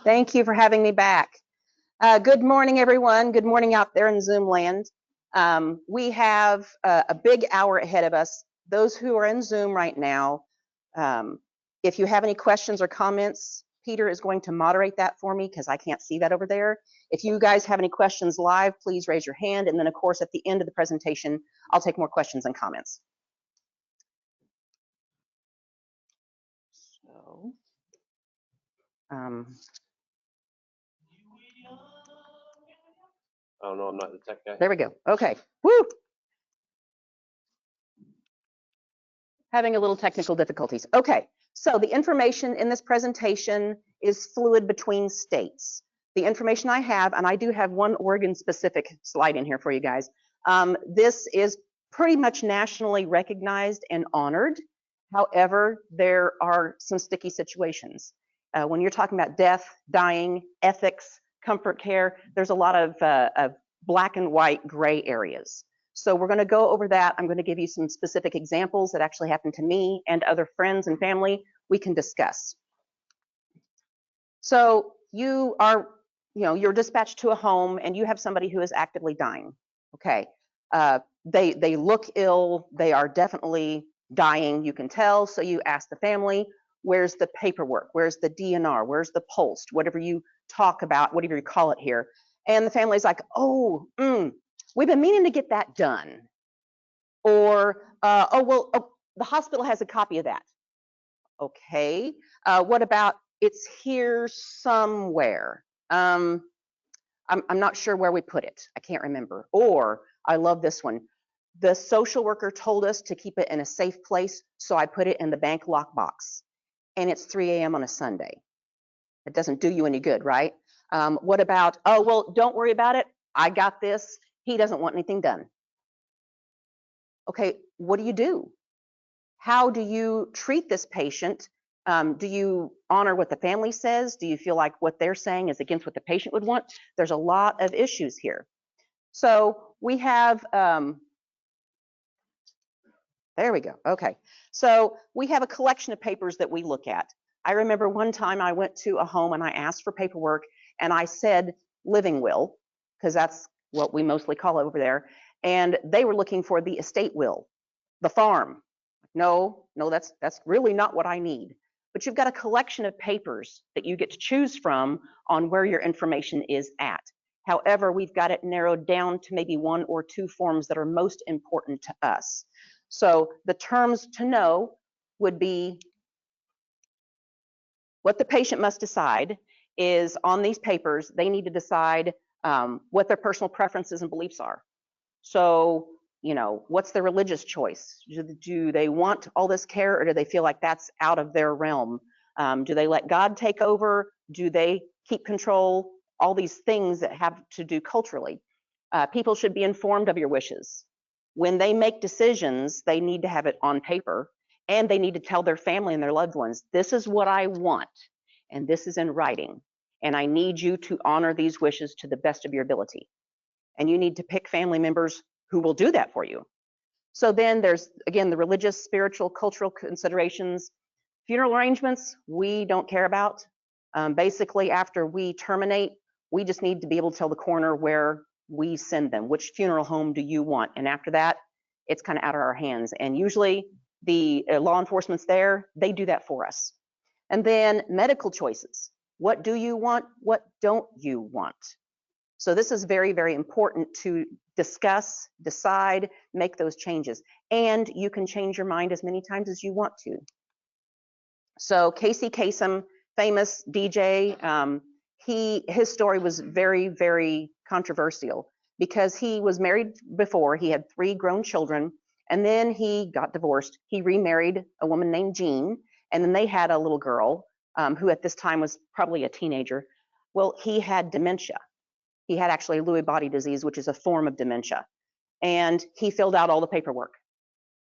Thank you for having me back. Good morning, everyone. Good morning out there in Zoom land. We have a big hour ahead of us. Those who are in Zoom right now, if you have any questions or comments, Peter is going to moderate that for me because I can't see that over there. If you guys have any questions live, please raise your hand. And then, of course, at the end of the presentation, I'll take more questions and comments. So, Oh no, I'm not the tech guy. there we go. Okay. Woo! Having a little technical difficulties. Okay, so the information in this presentation is fluid between states. The information I have, and I do have one Oregon-specific slide in here for you guys. This is pretty much nationally recognized and honored. However, there are some sticky situations. When you're talking about death, dying, ethics, comfort care, there's a lot of black and white gray areas. So we're going to go over that. I'm going to give you some specific examples that actually happened to me and other friends and family we can discuss. So you're dispatched to a home and you have somebody who is actively dying. Okay, they look ill. They are definitely dying. You can tell. So you ask the family, where's the paperwork? Where's the DNR? Where's the pulse? Whatever you talk about, whatever you call it here. And the family's like, oh, we've been meaning to get that done. Or, the hospital has a copy of that. Okay, what about it's here somewhere? I'm not sure where we put it. I can't remember. Or, I love this one. The social worker told us to keep it in a safe place, so I put it in the bank lockbox. And it's 3 a.m. on a Sunday. It doesn't do you any good, right? What about, oh, well, don't worry about it. I got this. He doesn't want anything done. Okay, what do you do? How do you treat this patient? Do you honor what the family says? Do you feel like what they're saying is against what the patient would want? There's a lot of issues here. So we have, there we go. Okay, so we have a collection of papers that we look at. I remember one time I went to a home and I asked for paperwork and I said living will, because that's what we mostly call it over there. And they were looking for the estate will, the farm. No, that's really not what I need. But you've got a collection of papers that you get to choose from on where your information is at. However, we've got it narrowed down to maybe 1 or 2 forms that are most important to us. So the terms to know would be what the patient must decide is on these papers, they need to decide what their personal preferences and beliefs are. So, what's their religious choice? Do they want all this care or do they feel like that's out of their realm? Do they let God take over? Do they keep control? All these things that have to do culturally. People should be informed of your wishes. When they make decisions, they need to have it on paper and they need to tell their family and their loved ones, this is what I want and this is in writing. And I need you to honor these wishes to the best of your ability. And you need to pick family members who will do that for you. So then there's, again, the religious, spiritual, cultural considerations. Funeral arrangements, we don't care about. Basically, after we terminate, we just need to be able to tell the coroner where we send them, which funeral home do you want? And after that, it's kind of out of our hands. And usually the law enforcement's there, they do that for us. And then medical choices. What do you want? What don't you want? So this is very, very important to discuss, decide, make those changes. And you can change your mind as many times as you want to. So Casey Kasem, famous DJ, his story was very, very controversial because he was married before. He had 3 grown children, and then he got divorced. He remarried a woman named Jean, and then they had a little girl who at this time was probably a teenager. Well, he had dementia. He had actually Lewy body disease, which is a form of dementia. And he filled out all the paperwork.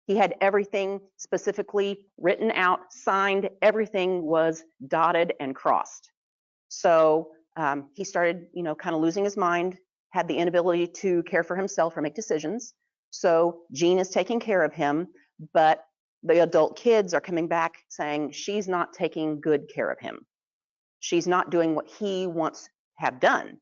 He had everything specifically written out, signed, everything was dotted and crossed. So he started, kind of losing his mind, had the inability to care for himself or make decisions. So Jean is taking care of him, but the adult kids are coming back saying she's not taking good care of him. She's not doing what he wants to have done.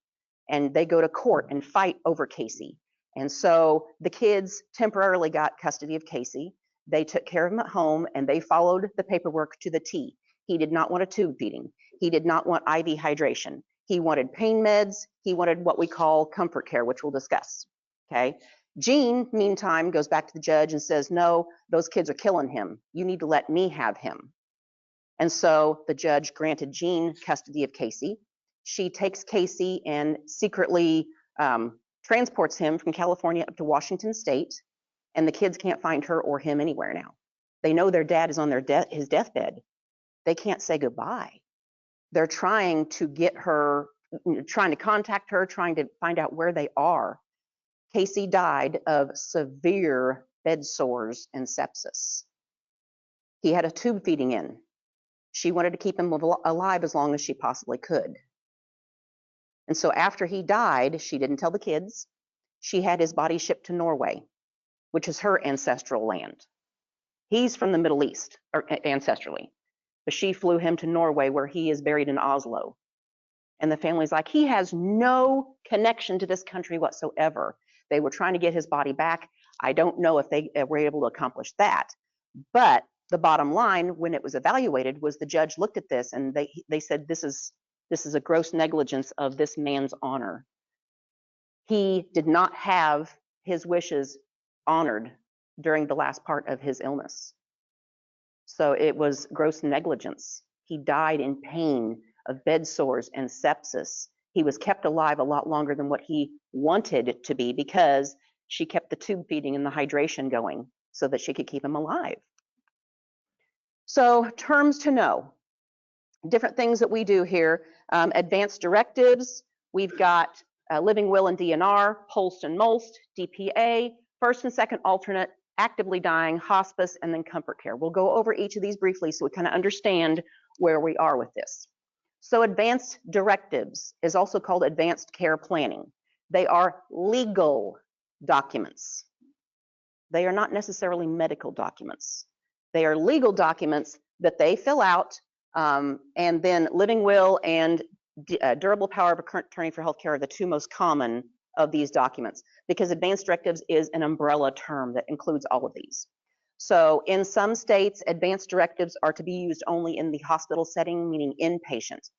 And they go to court and fight over Casey. And so the kids temporarily got custody of Casey. They took care of him at home and they followed the paperwork to the T. He did not want a tube feeding. He did not want IV hydration. He wanted pain meds. He wanted what we call comfort care, which we'll discuss. Okay. Gene, meantime, goes back to the judge and says, no, those kids are killing him. You need to let me have him. And so the judge granted Gene custody of Casey. She takes Casey and secretly transports him from California up to Washington State, and the kids can't find her or him anywhere now. They know their dad is on his deathbed. They can't say goodbye. They're trying to get her, trying to contact her, trying to find out where they are. Casey died of severe bed sores and sepsis. He had a tube feeding in. She wanted to keep him alive as long as she possibly could. And so after he died, she didn't tell the kids. She had his body shipped to Norway, which is her ancestral land. He's from the Middle East, or ancestrally, but she flew him to Norway, where he is buried in Oslo. And the family's like, he has no connection to this country whatsoever. They were trying to get his body back. I don't know if they were able to accomplish that. But the bottom line, when it was evaluated, was the judge looked at this and they said, this is a gross negligence of this man's honor. He did not have his wishes honored during the last part of his illness. So it was gross negligence. He died in pain of bed sores and sepsis. He was kept alive a lot longer than what he wanted it to be because she kept the tube feeding and the hydration going so that she could keep him alive. So terms to know. Different things that we do here. Advanced directives. We've got living will and DNR, Pulsed and Molst, DPA, first and second alternate, actively dying, hospice, and then comfort care. We'll go over each of these briefly so we kind of understand where we are with this. So advanced directives is also called advanced care planning. They are legal documents. They are not necessarily medical documents. They are legal documents that they fill out, and then living will and durable power of a current attorney for healthcare are the two most common of these documents, because advanced directives is an umbrella term that includes all of these. So in some states, advanced directives are to be used only in the hospital setting, meaning inpatient.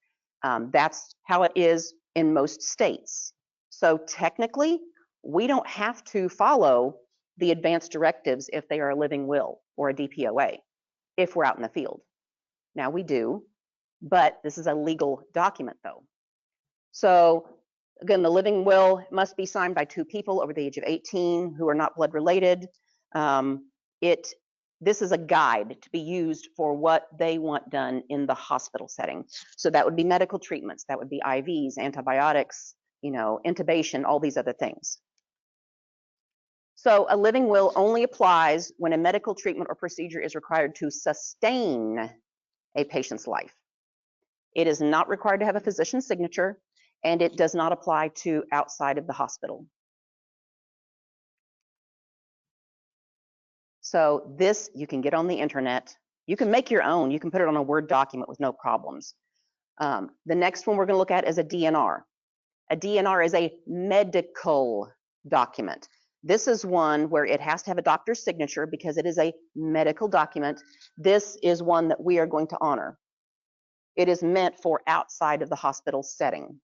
That's how it is in most states. So technically, we don't have to follow the advanced directives if they are a living will or a DPOA, if we're out in the field. Now we do, but this is a legal document though. So again, the living will must be signed by two people over the age of 18 who are not blood related. This is a guide to be used for what they want done in the hospital setting. So that would be medical treatments, that would be IVs, antibiotics, intubation, all these other things. So a living will only applies when a medical treatment or procedure is required to sustain a patient's life. It is not required to have a physician's signature, and it does not apply to outside of the hospital. So this you can get on the internet. You can make your own. You can put it on a Word document with no problems. The next one we're going to look at is a DNR. A DNR is a medical document. This is one where it has to have a doctor's signature because it is a medical document. This is one that we are going to honor. It is meant for outside of the hospital setting.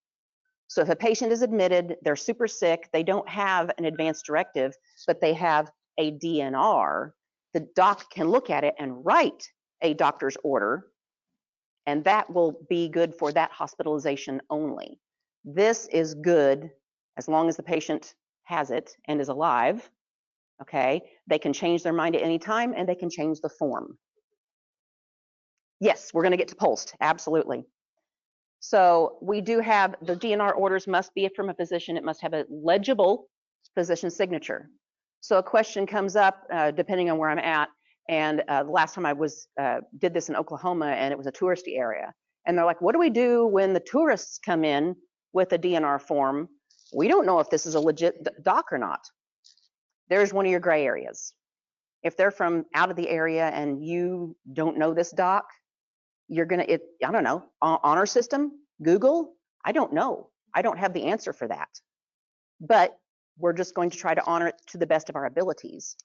So if a patient is admitted, they're super sick, they don't have an advanced directive, but they have a DNR, the doc can look at it and write a doctor's order, and that will be good for that hospitalization only. This is good as long as the patient has it and is alive, okay? They can change their mind at any time and they can change the form. Yes, we're gonna get to Pulsed, absolutely. So we do have, the DNR orders must be from a physician. It must have a legible physician signature. So a question comes up depending on where I'm at. And the last time I did this in Oklahoma, and it was a touristy area. And they're like, what do we do when the tourists come in with a DNR form? We don't know if this is a legit doc or not. There's one of your gray areas. If they're from out of the area and you don't know this doc, you're gonna, I don't know, honor system, Google, I don't know. I don't have the answer for that. But we're just going to try to honor it to the best of our abilities.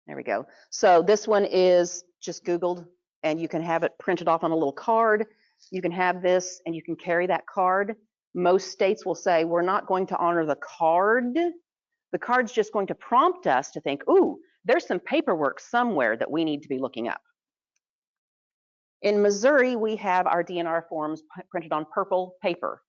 There we go. So this one is just Googled, and you can have it printed off on a little card. You can have this and you can carry that card. Most states will say, we're not going to honor the card. The card's just going to prompt us to think, ooh, there's some paperwork somewhere that we need to be looking up. In Missouri, we have our DNR forms printed on purple paper,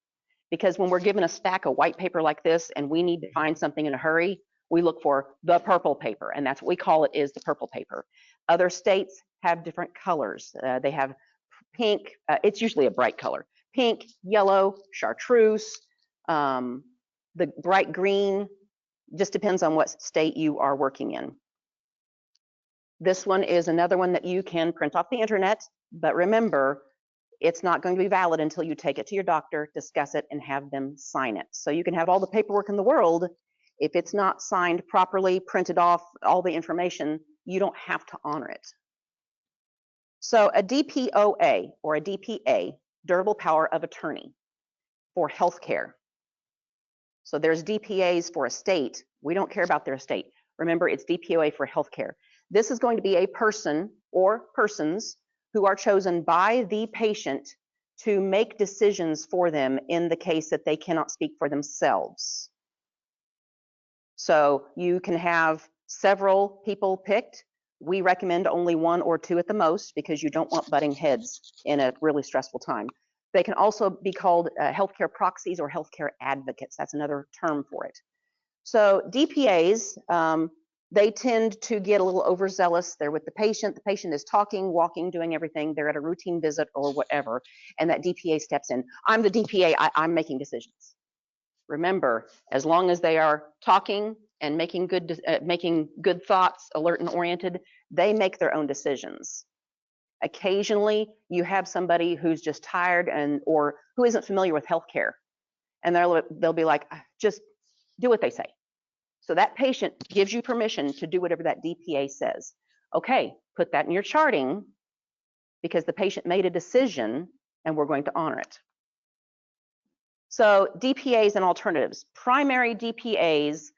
because when we're given a stack of white paper like this and we need to find something in a hurry, we look for the purple paper, and that's what we call it, is the purple paper. Other states have different colors. They have pink, it's usually a bright color, pink, yellow, chartreuse, the bright green, just depends on what state you are working in. This one is another one that you can print off the internet, but remember, it's not going to be valid until you take it to your doctor, discuss it, and have them sign it. So you can have all the paperwork in the world. If it's not signed properly, printed off, all the information, you don't have to honor it. So a DPOA, or a DPA, durable power of attorney for healthcare. So there's DPAs for a state. We don't care about their state. Remember, it's DPOA for healthcare. This is going to be a person or persons who are chosen by the patient to make decisions for them in the case that they cannot speak for themselves. So you can have several people picked. We recommend only 1 or 2 at the most, because you don't want butting heads in a really stressful time. They can also be called healthcare proxies or healthcare advocates. That's another term for it. So DPAs, they tend to get a little overzealous. They're with the patient is talking, walking, doing everything. They're at a routine visit or whatever, and that DPA steps in. I'm the DPA, I'm making decisions. Remember, as long as they are talking and making good thoughts, alert and oriented, they make their own decisions. Occasionally, you have somebody who's just tired or who isn't familiar with healthcare, and they'll be like, just do what they say. So that patient gives you permission to do whatever that DPA says. Okay, put that in your charting, because the patient made a decision and we're going to honor it. So DPAs and alternatives. Primary DPAs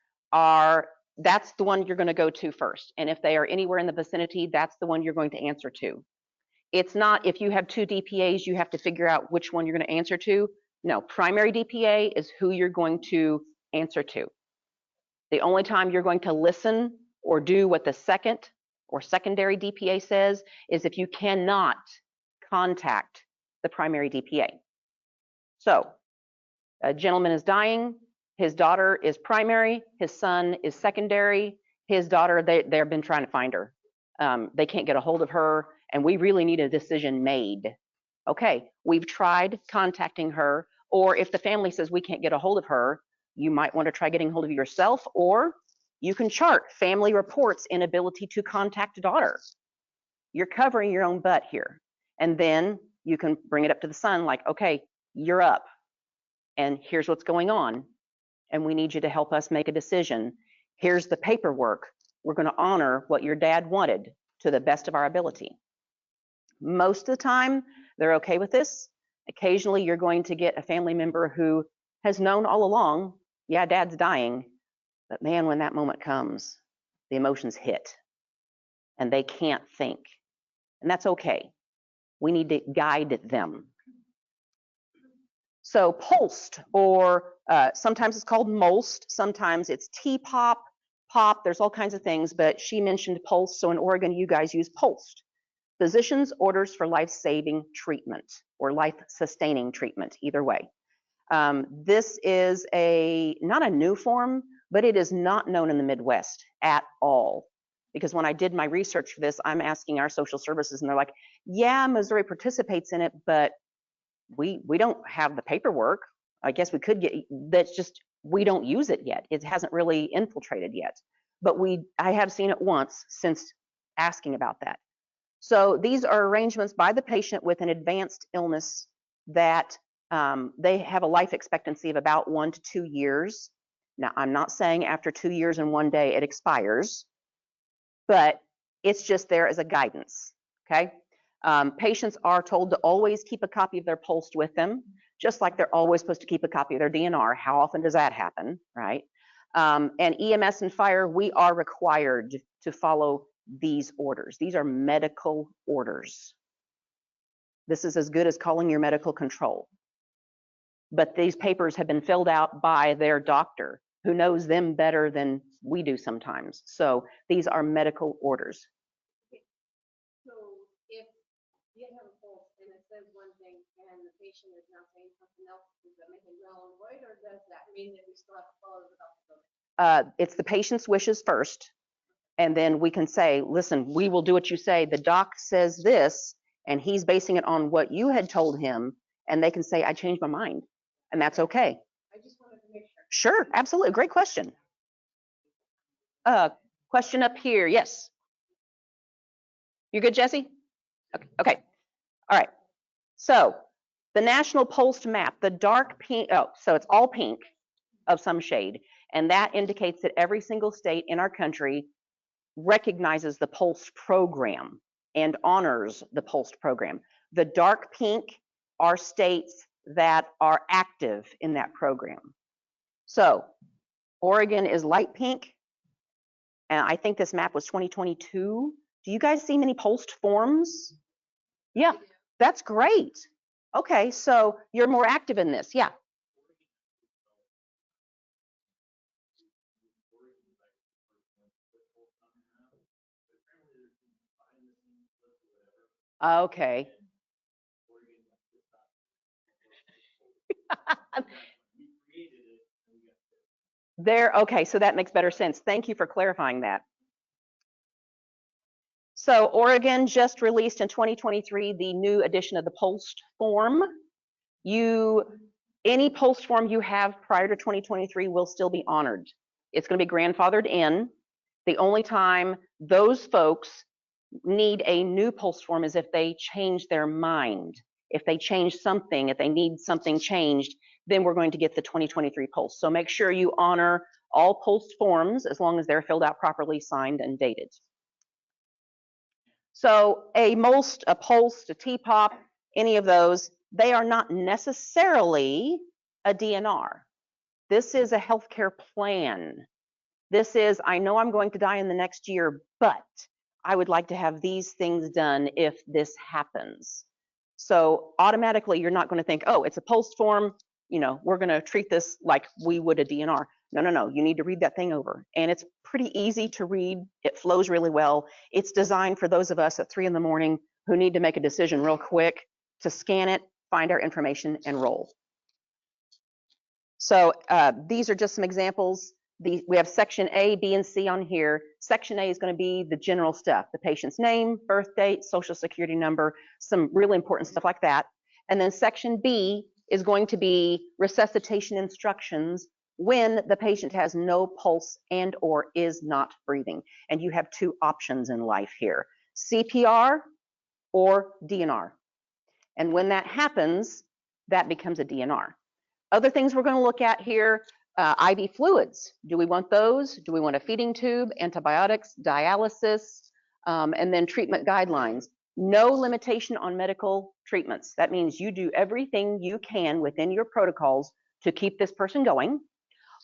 that's the one you're going to go to first. And if they are anywhere in the vicinity, that's the one you're going to answer to. It's not, if you have 2 DPAs, you have to figure out which one you're going to answer to. No, primary DPA is who you're going to answer to. The only time you're going to listen or do what the second or secondary DPA says is if you cannot contact the primary DPA. So a gentleman is dying, his daughter is primary, his son is secondary, his daughter, they've been trying to find her. They can't get a hold of her, and we really need a decision made. Okay, we've tried contacting her, or if the family says we can't get a hold of her, you might want to try getting hold of yourself, or you can chart family reports inability to contact daughter. You're covering your own butt here. And then you can bring it up to the son like, okay, you're up, and here's what's going on, and we need you to help us make a decision. Here's the paperwork. We're going to honor what your dad wanted to the best of our ability. Most of the time, they're okay with this. Occasionally, you're going to get a family member who has known all along, yeah, dad's dying, but man, when that moment comes, the emotions hit and they can't think. And that's okay. We need to guide them. So pulsed, or sometimes it's called MOLST, sometimes it's T-POP, POP, there's all kinds of things, but she mentioned pulse, so in Oregon, you guys use pulsed. Physician's orders for life-saving treatment or life-sustaining treatment, either way. This is not a new form, but it is not known in the Midwest at all. Because when I did my research for this, I'm asking our social services, and they're like, yeah, Missouri participates in it, but we don't have the paperwork. I guess we could get, that's just, we don't use it yet. It hasn't really infiltrated yet. But I have seen it once since asking about that. So these are arrangements by the patient with an advanced illness that they have a life expectancy of about 1 to 2 years. Now, I'm not saying after 2 years and 1 day it expires, but It's just there as a guidance, okay? Patients are told to always keep a copy of their pulse with them, just like they're always supposed to keep a copy of their DNR. How often does that happen, right? And EMS and fire, we are required to follow these orders. These are medical orders. This is as good as calling your medical control. But these papers have been filled out by their doctor, who knows them better than we do sometimes. So these are medical orders. So if you have a pulse and it says one thing and the patient is now saying something else, does that make it null and void, or does that mean that we still have to follow the doctor's? It's the patient's wishes first, and then we can say, listen, we will do what you say. The doc says this, and he's basing it on what you had told him, and they can say, I changed my mind, and that's okay. I just wanted to make sure. Sure, absolutely. Great question. Question up here. Yes. You good, Jesse? Okay. All right. So the National Pulse Map, the dark pink, so it's all pink of some shade, and that indicates that every single state in our country recognizes the Pulse program and honors the Pulse program. The dark pink are states that are active in that program. So Oregon is light pink, and I think this map was 2022. Do you guys see many pulsed forms? Yeah, that's great. Okay, so you're more active in this, yeah. Okay. Okay, so that makes better sense. Thank you for clarifying that. So Oregon just released in 2023 the new edition of the pulsed form. Any pulsed form you have prior to 2023 will still be honored. It's going to be grandfathered in. The only time those folks need a new pulse form is if they change their mind. If they change something, if they need something changed, then we're going to get the 2023 pulse. So make sure you honor all pulse forms as long as they're filled out properly, signed, and dated. So a pulse, a TPOP, any of those, they are not necessarily a DNR. This is a healthcare plan. This is, I know I'm going to die in the next year, but I would like to have these things done if this happens. So automatically, you're not going to think, oh, it's a pulse form, you know, we're going to treat this like we would a DNR. No, you need to read that thing over. And it's pretty easy to read. It flows really well. It's designed for those of us at 3 in the morning who need to make a decision real quick to scan it, find our information, and roll. So these are just some examples. We have section A, B, and C on here. Section A is going to be the general stuff, the patient's name, birth date, social security number, some really important stuff like that. And then section B is going to be resuscitation instructions when the patient has no pulse and or is not breathing. And you have two options in life here, CPR or DNR. And when that happens, that becomes a DNR. Other things we're going to look at here, IV fluids. Do we want those? Do we want a feeding tube, antibiotics, dialysis, and then treatment guidelines? No limitation on medical treatments. That means you do everything you can within your protocols to keep this person going,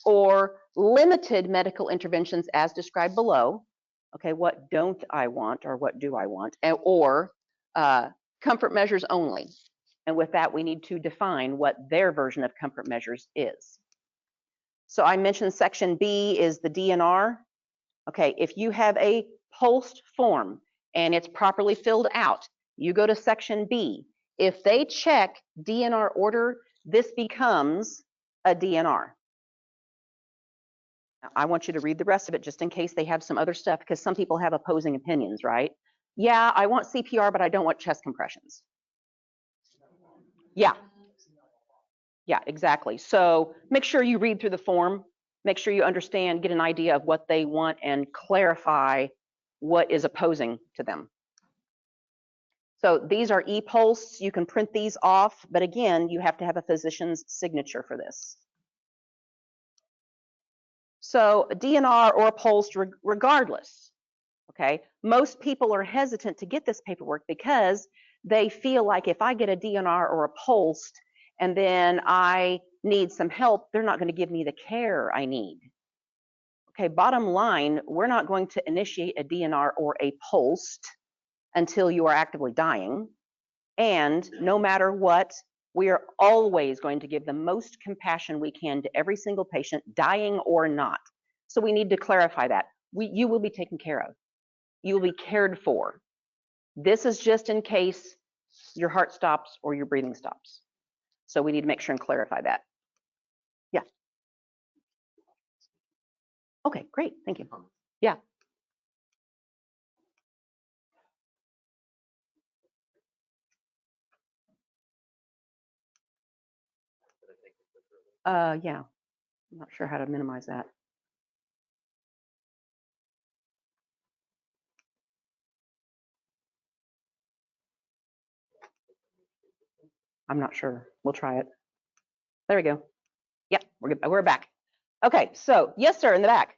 or limited medical interventions as described below. Okay, what don't I want or what do I want? Or comfort measures only. And with that, we need to define what their version of comfort measures is. So I mentioned section B is the DNR. Okay, if you have a pulsed form and it's properly filled out, you go to section B. If they check DNR order, this becomes a DNR. I want you to read the rest of it just in case they have some other stuff, because some people have opposing opinions, right? Yeah, I want CPR, but I don't want chest compressions. Yeah. Yeah, exactly. So make sure you read through the form, make sure you understand, get an idea of what they want, and clarify what is opposing to them. So these are e-pulse. You can print these off, but again, you have to have a physician's signature for this. So DNR or pulse, regardless, Okay, most people are hesitant to get this paperwork because they feel like if I get a DNR or a pulse and then I need some help, they're not going to give me the care I need. Okay, bottom line, we're not going to initiate a DNR or a pulse until you are actively dying. And no matter what, we are always going to give the most compassion we can to every single patient, dying or not. So we need to clarify that. You will be taken care of. You will be cared for. This is just in case your heart stops or your breathing stops. So we need to make sure and clarify that. Yeah. Okay, great. Thank you. Yeah. Yeah. I'm not sure how to minimize that. I'm not sure. We'll try it. There we go. Yeah, we're back. Okay, so yes, sir, in the back.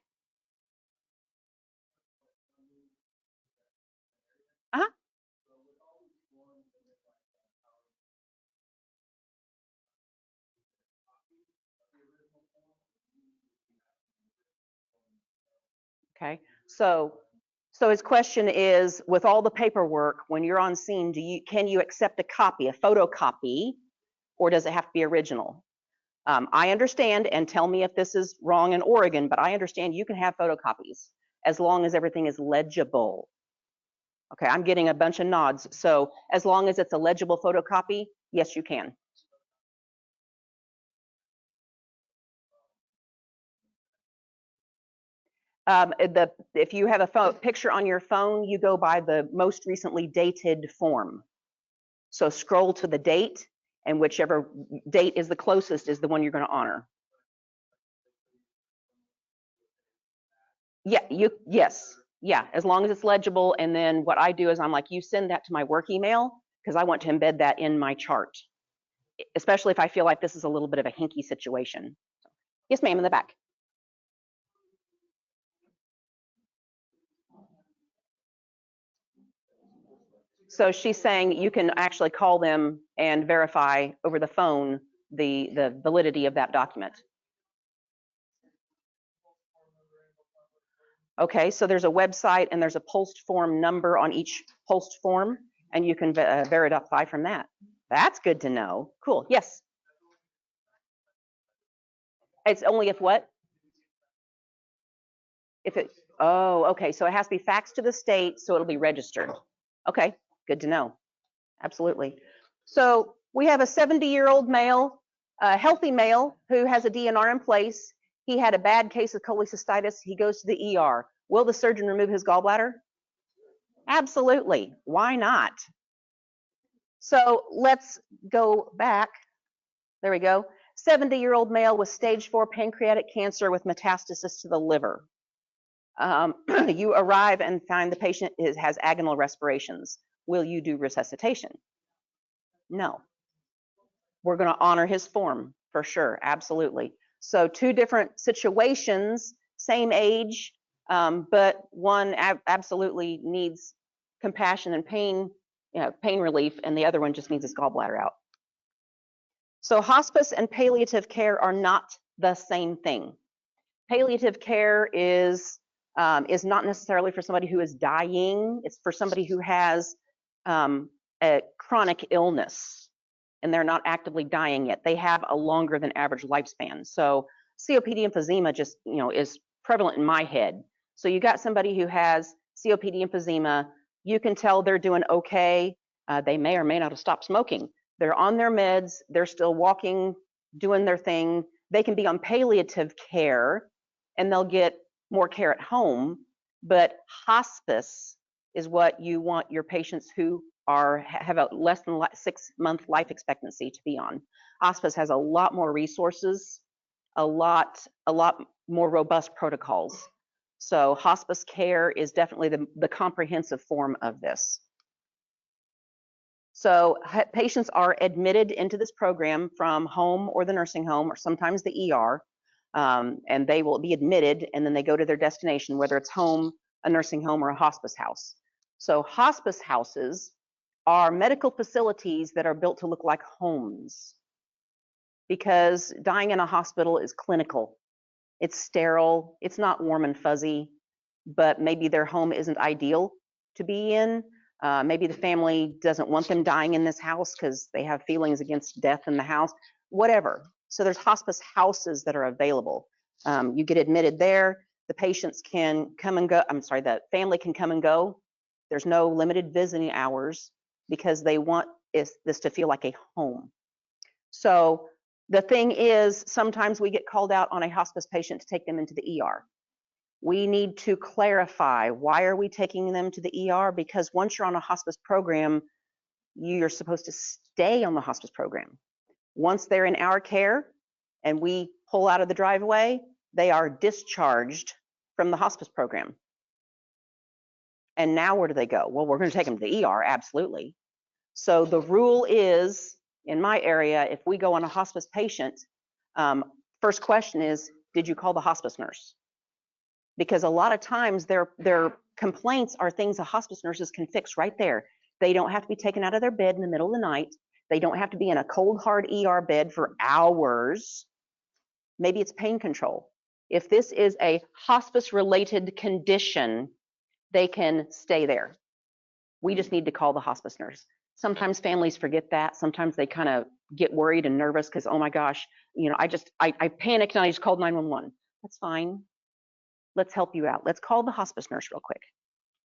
Uh-huh. Okay, so his question is, with all the paperwork, when you're on scene, can you accept a copy, a photocopy, or does it have to be original? I understand, and tell me if this is wrong in Oregon, but I understand you can have photocopies as long as everything is legible. Okay, I'm getting a bunch of nods. So as long as it's a legible photocopy, yes, you can. If you have a picture on your phone, you go by the most recently dated form. So scroll to the date, and whichever date is the closest is the one you're going to honor. Yeah, yes. Yeah, as long as it's legible. And then what I do is I'm like, you send that to my work email because I want to embed that in my chart, especially if I feel like this is a little bit of a hinky situation. Yes, ma'am, in the back. So she's saying you can actually call them and verify over the phone the validity of that document. Okay, so there's a website and there's a post form number on each post form, and you can verify from that. That's good to know. Cool. Yes. It's only if what? If it, oh, okay. So it has to be faxed to the state, so it'll be registered. Okay, good to know. Absolutely. So we have a 70-year-old male, a healthy male who has a DNR in place. He had a bad case of cholecystitis. He goes to the ER. Will the surgeon remove his gallbladder? Absolutely. Why not? So let's go back. There we go. 70-year-old male with stage 4 pancreatic cancer with metastasis to the liver. You arrive and find the patient has agonal respirations. Will you do resuscitation? No. We're going to honor his form for sure. Absolutely. So two different situations, same age, but one absolutely needs compassion and pain, pain relief, and the other one just needs his gallbladder out. So hospice and palliative care are not the same thing. Palliative care is not necessarily for somebody who is dying. It's for somebody who has a chronic illness and they're not actively dying yet. They have a longer than average lifespan. So COPD emphysema just is prevalent in my head. So you got somebody who has COPD emphysema. You can tell they're doing okay. They may or may not have stopped smoking. They're on their meds. They're still walking, doing their thing. They can be on palliative care and they'll get more care at home. But hospice is what you want your patients who have a less than 6-month life expectancy to be on. Hospice has a lot more resources, a lot more robust protocols. So hospice care is definitely the comprehensive form of this. So patients are admitted into this program from home or the nursing home or sometimes the ER, and they will be admitted and then they go to their destination, whether it's home a nursing home or a hospice house. So hospice houses are medical facilities that are built to look like homes, because dying in a hospital is clinical. It's sterile, it's not warm and fuzzy, but maybe their home isn't ideal to be in. Maybe the family doesn't want them dying in this house because they have feelings against death in the house, whatever. So there's hospice houses that are available. You get admitted there, the patients can come and go, the family can come and go. There's no limited visiting hours because they want this to feel like a home. So the thing is, sometimes we get called out on a hospice patient to take them into the ER. We need to clarify, why are we taking them to the ER? Because once you're on a hospice program, you're supposed to stay on the hospice program. Once they're in our care and we pull out of the driveway, they are discharged from the hospice program. And now where do they go? Well, we're going to take them to the ER, absolutely. So the rule is, in my area, if we go on a hospice patient, first question is, did you call the hospice nurse? Because a lot of times their complaints are things the hospice nurses can fix right there. They don't have to be taken out of their bed in the middle of the night. They don't have to be in a cold, hard ER bed for hours. Maybe it's pain control. If this is a hospice-related condition, they can stay there. We just need to call the hospice nurse. Sometimes families forget that. Sometimes they kind of get worried and nervous because, oh my gosh, I panicked and I just called 911. That's fine. Let's help you out. Let's call the hospice nurse real quick.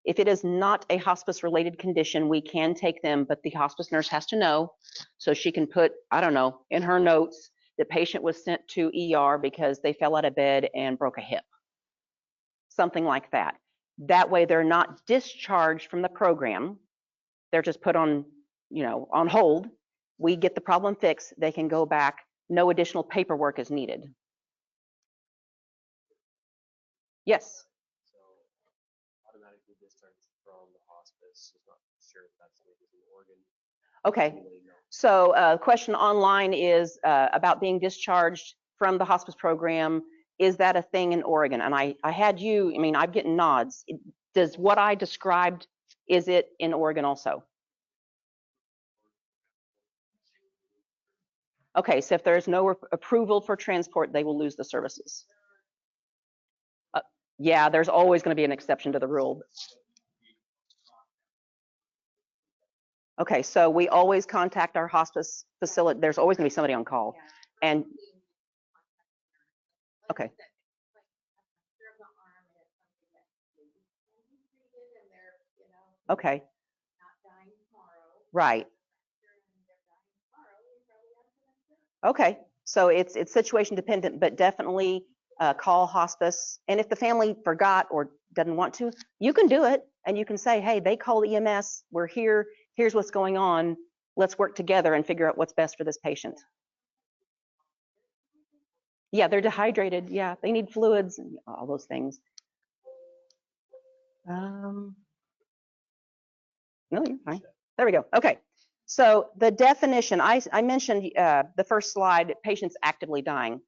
If it is not a hospice-related condition, we can take them, but the hospice nurse has to know, so she can put, I don't know, in her notes, the patient was sent to ER because they fell out of bed and broke a hip. Something like that. That way they're not discharged from the program. They're just put on, on hold. We get the problem fixed. They can go back. No additional paperwork is needed. Yes. So automatically discharged from the hospice. I'm not sure if that's in Oregon. Okay. So question online is about being discharged from the hospice program. Is that a thing in Oregon? And I had you, I'm getting nods. Does what I described, is it in Oregon also? Okay, so if there's no approval for transport, they will lose the services. Yeah, there's always going to be an exception to the rule. Okay, so we always contact our hospice facility. There's always going to be somebody on call. And okay. Okay. Right. Okay, so it's situation dependent, but definitely call hospice. And if the family forgot or doesn't want to, you can do it and you can say, hey, they called EMS, we're here, here's what's going on, let's work together and figure out what's best for this patient. Yeah, they're dehydrated, yeah, they need fluids and all those things. No, you're fine. There we go, okay. So the definition, I mentioned the first slide, patients actively dying.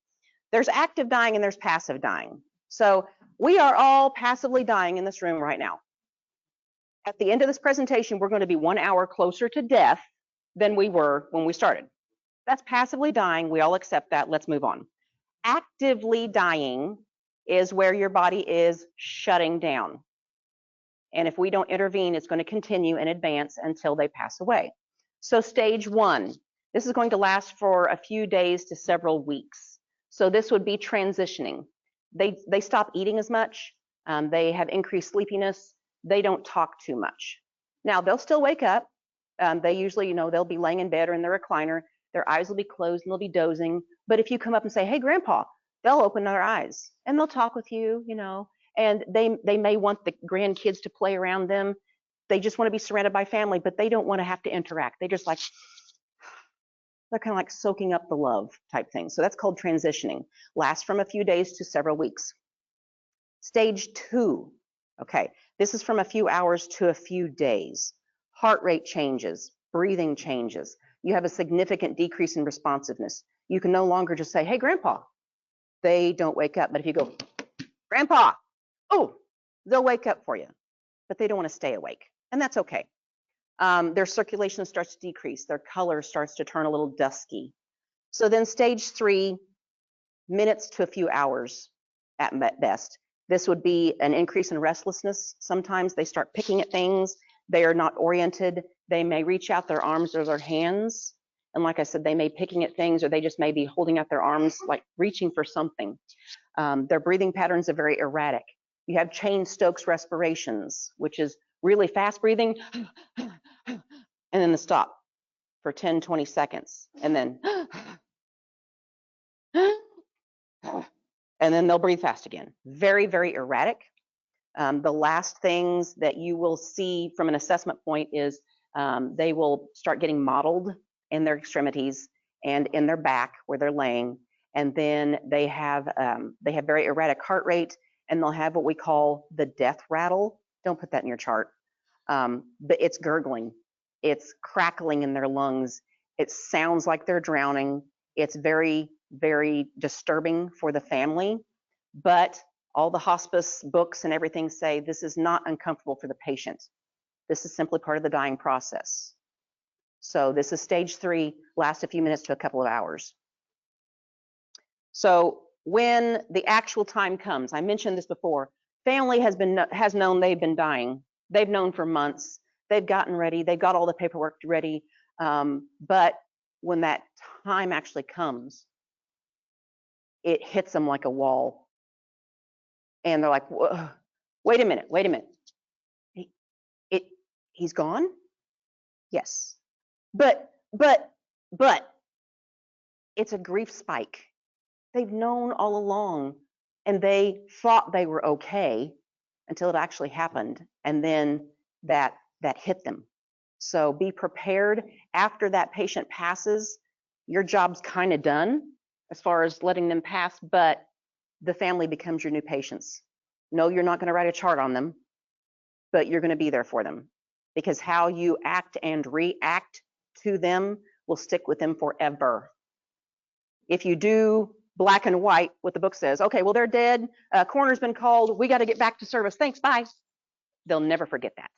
There's active dying and there's passive dying. So we are all passively dying in this room right now. At the end of this presentation, we're going to be 1 hour closer to death than we were when we started. That's passively dying. We all accept that. Let's move on. Actively dying is where your body is shutting down. And if we don't intervene, it's going to continue and advance until they pass away. So stage 1, this is going to last for a few days to several weeks. So this would be transitioning. They stop eating as much. They have increased sleepiness. They don't talk too much. Now, they'll still wake up. They usually, they'll be laying in bed or in their recliner. Their eyes will be closed and they'll be dozing. But if you come up and say, hey, Grandpa, they'll open their eyes and they'll talk with you, and they may want the grandkids to play around them. They just want to be surrounded by family, but they don't want to have to interact. They just they're kind of like soaking up the love type thing. So that's called transitioning. Lasts from a few days to several weeks. Stage 2, okay. This is from a few hours to a few days. Heart rate changes, breathing changes. You have a significant decrease in responsiveness. You can no longer just say, hey, Grandpa. They don't wake up, but if you go, Grandpa, oh, they'll wake up for you, but they don't want to stay awake, and that's okay. Their circulation starts to decrease, their color starts to turn a little dusky. So then stage 3, minutes to a few hours at best. This would be an increase in restlessness. Sometimes they start picking at things, they are not oriented, they may reach out their arms or their hands, and like I said, they may be picking at things, or they just may be holding out their arms like reaching for something. Their breathing patterns are very erratic. You have Cheyne-Stokes respirations, which is really fast breathing, and then the stop for 10, 20 seconds, and then, and then they'll breathe fast again. Very, very erratic. The last things that you will see from an assessment point is they will start getting mottled in their extremities and in their back where they're laying, and then they have very erratic heart rate, and they'll have what we call the death rattle. Don't put that in your chart, but it's gurgling, it's crackling in their lungs, it sounds like they're drowning. It's very, very disturbing for the family, but all the hospice books and everything say this is not uncomfortable for the patient. This is simply part of the dying process. So this is stage 3, lasts a few minutes to a couple of hours. So when the actual time comes, I mentioned this before, family has known they've been dying. They've known for months. They've gotten ready. They've got all the paperwork ready. But when that time actually comes, it hits them like a wall. And they're like, whoa, wait a minute. He's gone? Yes. But it's a grief spike. They've known all along, and they thought they were okay until it actually happened, and then that hit them. So be prepared. After that patient passes, your job's kind of done as far as letting them pass, but the family becomes your new patients. No, you're not going to write a chart on them, but you're going to be there for them, because how you act and react to them will stick with them forever. If you do black and white, what the book says, okay, well, they're dead, coroner's been called, we got to get back to service, thanks, bye. They'll never forget that.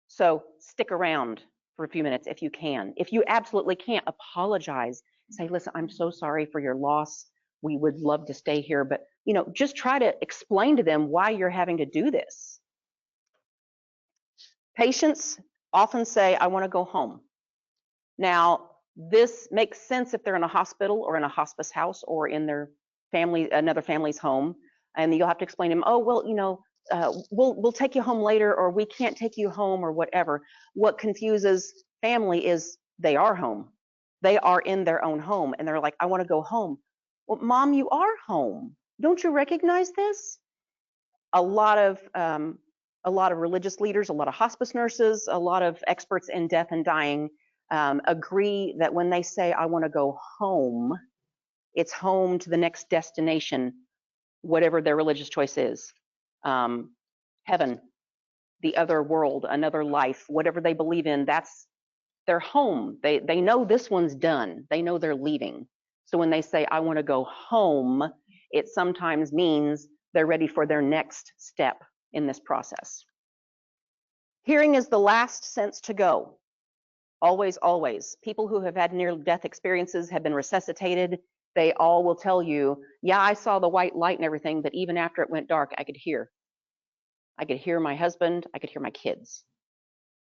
So stick around for a few minutes if you can. If you absolutely can't, apologize. Say, listen, I'm so sorry for your loss. We would love to stay here, but just try to explain to them why you're having to do this. Patients often say, I want to go home. Now, this makes sense if they're in a hospital or in a hospice house or in their family, another family's home, and you'll have to explain to them, oh, well, we'll take you home later, or we can't take you home, or whatever. What confuses family is they are home. They are in their own home, and they're like, I want to go home. Well, Mom, you are home. Don't you recognize this? A lot of religious leaders, a lot of hospice nurses, a lot of experts in death and dying agree that when they say, I want to go home, it's home to the next destination, whatever their religious choice is. Heaven, the other world, another life, whatever they believe in, that's their home. They know this one's done. They know they're leaving. So when they say, I want to go home, it sometimes means they're ready for their next step in this process. Hearing is the last sense to go. Always, always. People who have had near-death experiences have been resuscitated. They all will tell you, yeah, I saw the white light and everything, but even after it went dark, I could hear. I could hear my husband, I could hear my kids.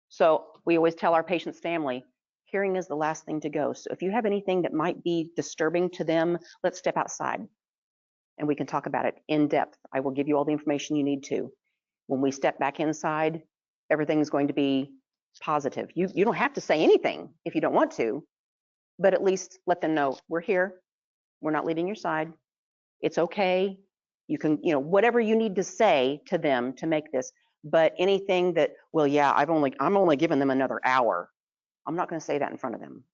So we always tell our patient's family, hearing is the last thing to go. So if you have anything that might be disturbing to them, let's step outside and we can talk about it in depth. I will give you all the information you need to. When we step back inside, everything's going to be positive. You don't have to say anything if you don't want to, but at least let them know we're here. We're not leaving your side. It's okay. You can, whatever you need to say to them to make this, but anything that, well, yeah, I'm only giving them another hour. I'm not going to say that in front of them.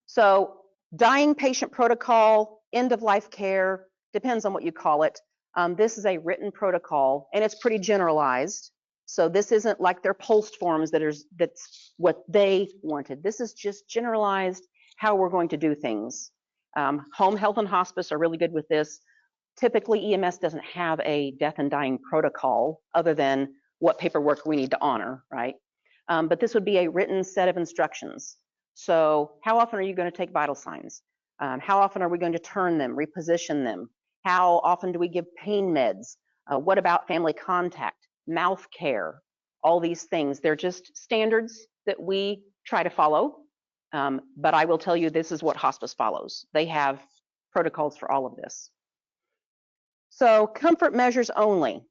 So dying patient protocol, end of life care, depends on what you call it. This is a written protocol and it's pretty generalized. So this isn't like their post forms that's what they wanted. This is just generalized how we're going to do things. Home health and hospice are really good with this. Typically, EMS doesn't have a death and dying protocol other than what paperwork we need to honor, right? But this would be a written set of instructions. So how often are you going to take vital signs? How often are we going to turn them, reposition them? How often do we give pain meds? What about family contact, mouth care, all these things? They're just standards that we try to follow. But I will tell you, this is what hospice follows. They have protocols for all of this. So comfort measures only.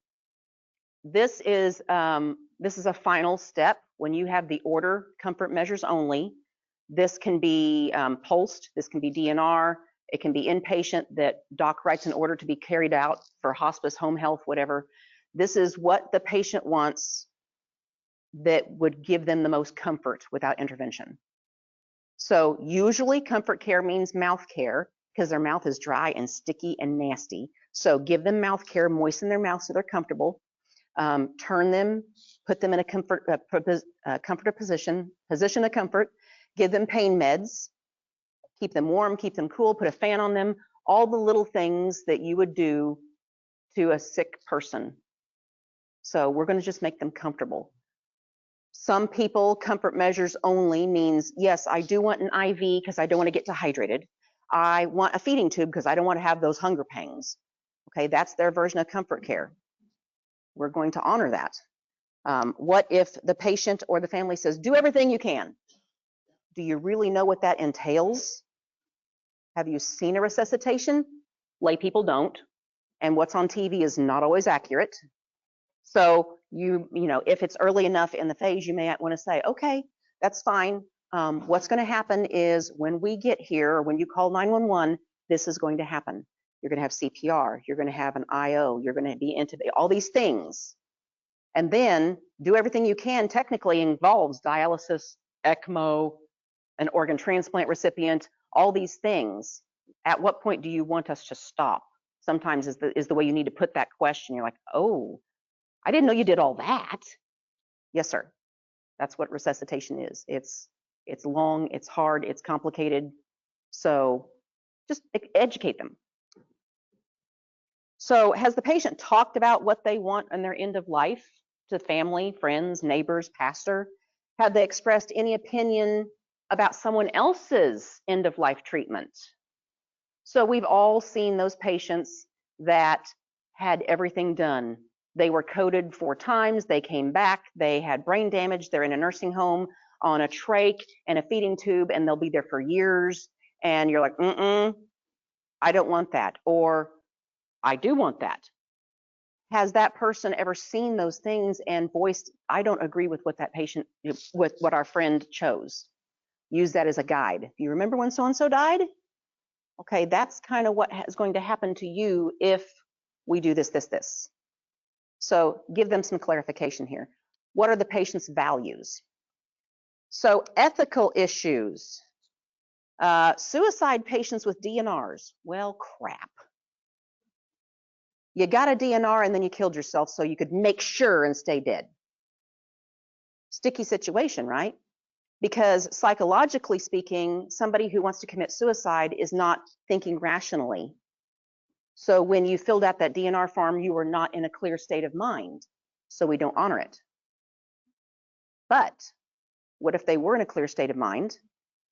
This is a final step. When you have the order, comfort measures only, this can be pulsed, this can be DNR, it can be inpatient that doc writes an order to be carried out for hospice, home health, whatever. This is what the patient wants that would give them the most comfort without intervention. So usually comfort care means mouth care because their mouth is dry and sticky and nasty. So give them mouth care, moisten their mouth so they're comfortable. Turn them, put them in a comfortable position of comfort, give them pain meds, keep them warm, keep them cool, put a fan on them, all the little things that you would do to a sick person. So we're going to just make them comfortable. Some people, comfort measures only means, yes, I do want an IV because I don't want to get dehydrated. I want a feeding tube because I don't want to have those hunger pangs. Okay, that's their version of comfort care. We're going to honor that. What if the patient or the family says, do everything you can? Do you really know what that entails? Have you seen a resuscitation? Lay people don't. And what's on TV is not always accurate. So you know, if it's early enough in the phase, you may want to say, okay, that's fine. What's going to happen is when we get here, or when you call 911, this is going to happen. You're going to have CPR, you're going to have an IO, you're going to be intubated, all these things. And then do everything you can technically involves dialysis, ECMO, an organ transplant recipient, all these things. At what point do you want us to stop? Sometimes is the way you need to put that question. You're like, oh, I didn't know you did all that. Yes, sir. That's what resuscitation is. It's long, it's hard, it's complicated. So just educate them. So has the patient talked about what they want in their end of life to family, friends, neighbors, pastor? Have they expressed any opinion about someone else's end of life treatment? So we've all seen those patients that had everything done. They were coded 4 times, they came back, they had brain damage, they're in a nursing home on a trach and a feeding tube, and they'll be there for years. And you're like, I don't want that. Or I do want that. Has that person ever seen those things and voiced, I don't agree with what that patient, with what our friend chose? Use that as a guide. Do you remember when so-and-so died? Okay, that's kind of what is going to happen to you if we do this, this, this. So give them some clarification here. What are the patient's values? So ethical issues. Suicide patients with DNRs. Well, crap. You got a DNR and then you killed yourself so you could make sure and stay dead. Sticky situation, right? Because psychologically speaking, somebody who wants to commit suicide is not thinking rationally. So when you filled out that DNR form, you were not in a clear state of mind. So we don't honor it. But what if they were in a clear state of mind?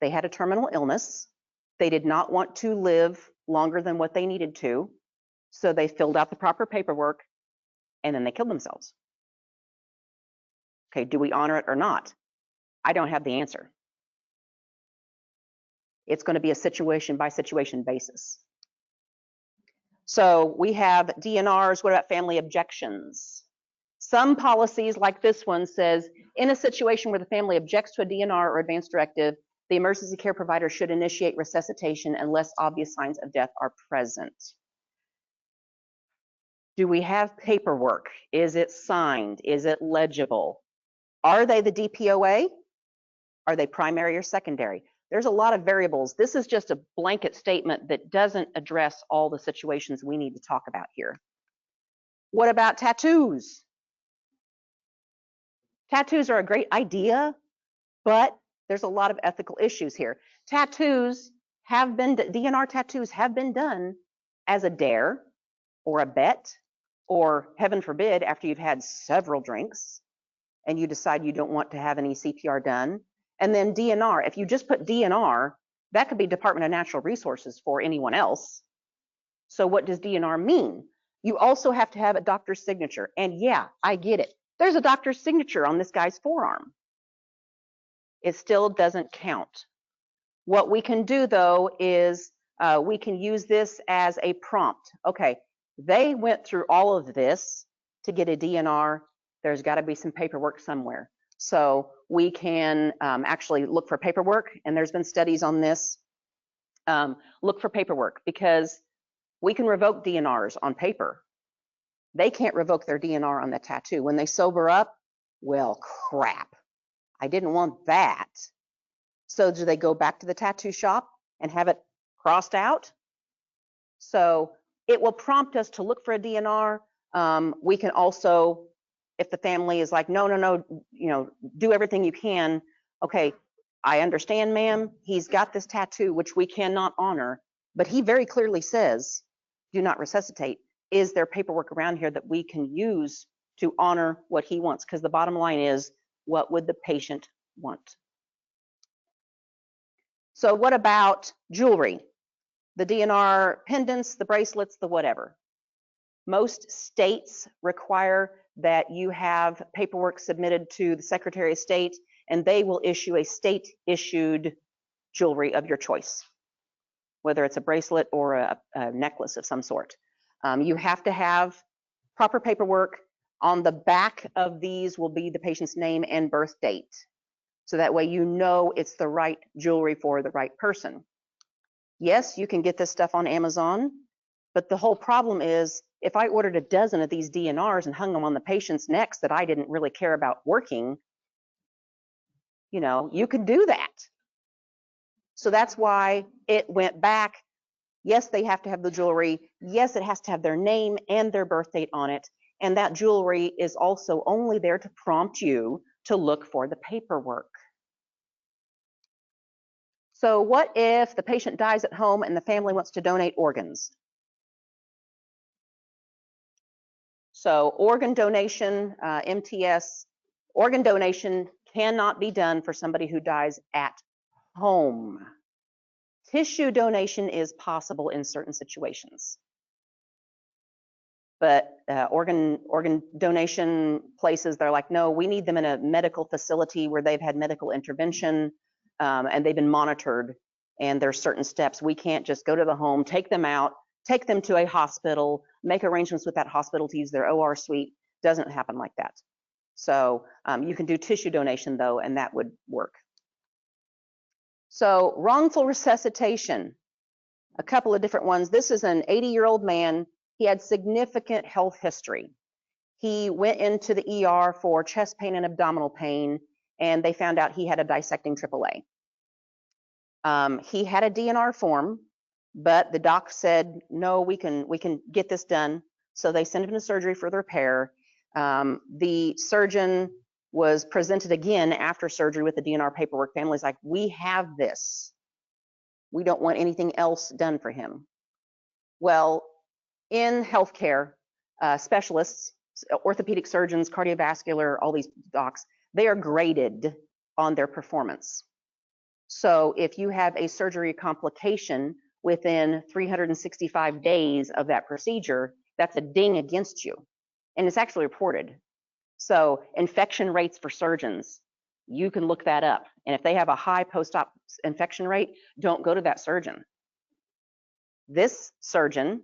They had a terminal illness. They did not want to live longer than what they needed to. So they filled out the proper paperwork and then they killed themselves. Okay, do we honor it or not? I don't have the answer. It's going to be a situation by situation basis. So we have DNRs. What about family objections? Some policies like this one says, in a situation where the family objects to a DNR or advance directive, the emergency care provider should initiate resuscitation unless obvious signs of death are present. Do we have paperwork? Is it signed? Is it legible? Are they the DPOA? Are they primary or secondary? There's a lot of variables. This is just a blanket statement that doesn't address all the situations we need to talk about here. What about tattoos? Tattoos are a great idea, but there's a lot of ethical issues here. Tattoos have been, DNR tattoos have been done as a dare, or a bet, or heaven forbid, after you've had several drinks and you decide you don't want to have any CPR done. And then DNR, if you just put DNR, that could be Department of Natural Resources for anyone else. So what does DNR mean? You also have to have a doctor's signature. And yeah, I get it. There's a doctor's signature on this guy's forearm. It still doesn't count. What we can do though is we can use this as a prompt. Okay, they went through all of this to get a DNR. There's got to be some paperwork somewhere. So we can actually look for paperwork, and there's been studies on this. Look for paperwork, because we can revoke DNRs on paper. They can't revoke their DNR on the tattoo. When they sober up, well, crap, I didn't want that. So do they go back to the tattoo shop and have it crossed out? So it will prompt us to look for a DNR. We can also, if the family is like, no, do everything you can. Okay, I understand, ma'am, he's got this tattoo, which we cannot honor, but he very clearly says, do not resuscitate. Is there paperwork around here that we can use to honor what he wants? Because the bottom line is, what would the patient want? So what about jewelry? The DNR pendants, the bracelets, the whatever. Most states require that you have paperwork submitted to the Secretary of State, and they will issue a state-issued jewelry of your choice, whether it's a bracelet or a necklace of some sort. You have to have proper paperwork. On the back of these will be the patient's name and birth date. So that way you know it's the right jewelry for the right person. Yes, you can get this stuff on Amazon, but the whole problem is, if I ordered a dozen of these DNRs and hung them on the patient's necks that I didn't really care about working, you can do that. So that's why it went back. Yes, they have to have the jewelry. Yes, it has to have their name and their birth date on it. And that jewelry is also only there to prompt you to look for the paperwork. So what if the patient dies at home and the family wants to donate organs? So organ donation, MTS, organ donation cannot be done for somebody who dies at home. Tissue donation is possible in certain situations. But organ donation places, they're like, no, we need them in a medical facility where they've had medical intervention and they've been monitored, and there's certain steps. We can't just go to the home, take them out, take them to a hospital, make arrangements with that hospital to use their OR suite. Doesn't happen like that. So you can do tissue donation though, and that would work. So wrongful resuscitation, a couple of different ones. This is an 80-year-old man. He had significant health history. He went into the ER for chest pain and abdominal pain, and they found out he had a dissecting AAA. He had a DNR form, but the doc said, no, we can get this done. So they sent him to surgery for the repair. The surgeon was presented again after surgery with the DNR paperwork. Family's like, we have this. We don't want anything else done for him. Well, in healthcare, specialists, orthopedic surgeons, cardiovascular, all these docs, they are graded on their performance. So if you have a surgery complication within 365 days of that procedure, that's a ding against you. And it's actually reported. So infection rates for surgeons, you can look that up. And if they have a high post-op infection rate, don't go to that surgeon. This surgeon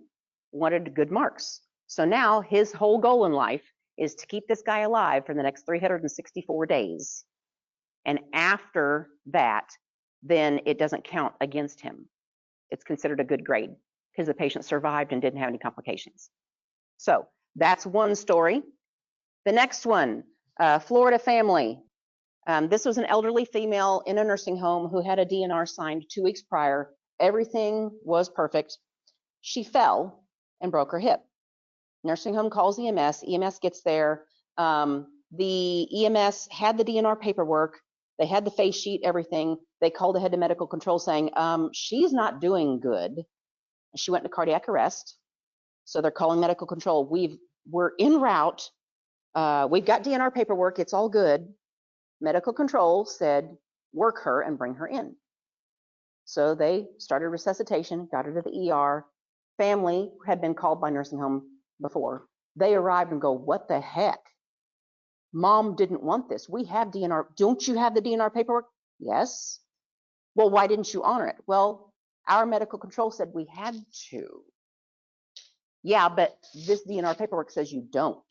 wanted good marks. So now his whole goal in life is to keep this guy alive for the next 364 days. And after that, then it doesn't count against him. It's considered a good grade because the patient survived and didn't have any complications. So that's one story. The next one, Florida family. This was an elderly female in a nursing home who had a DNR signed 2 weeks prior. Everything was perfect. She fell and broke her hip. Nursing home calls EMS. EMS gets there. The EMS had the DNR paperwork. They had the face sheet, everything. They called ahead to medical control saying, she's not doing good. She went into cardiac arrest. So they're calling medical control. We're en route. We've got DNR paperwork. It's all good. Medical control said, work her and bring her in. So they started resuscitation, got her to the ER. Family had been called by nursing home before. They arrived and go, what the heck? Mom didn't want this. We have DNR. Don't you have the DNR paperwork? Yes. Well, why didn't you honor it? Well, our medical control said we had to. Yeah, but this DNR paperwork says you don't.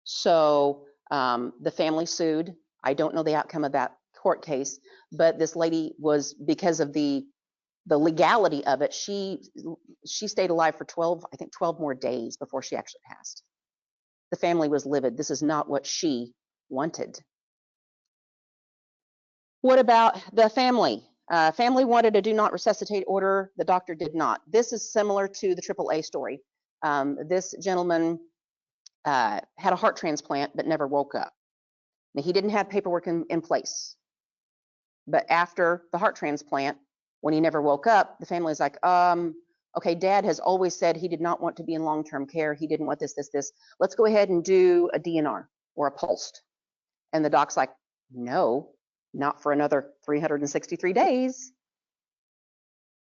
So the family sued. I don't know the outcome of that court case, but this lady was, because of the legality of it, she stayed alive for 12 more days before she actually passed. The family was livid. This is not what she wanted. What about the family? Family wanted a do not resuscitate order. The doctor did not. This is similar to the AAA story. This gentleman had a heart transplant but never woke up. Now, he didn't have paperwork in place. But after the heart transplant, when he never woke up, the family is like, okay, Dad has always said he did not want to be in long-term care. He didn't want this. Let's go ahead and do a DNR or a pulsed. And the doc's like, no, not for another 363 days.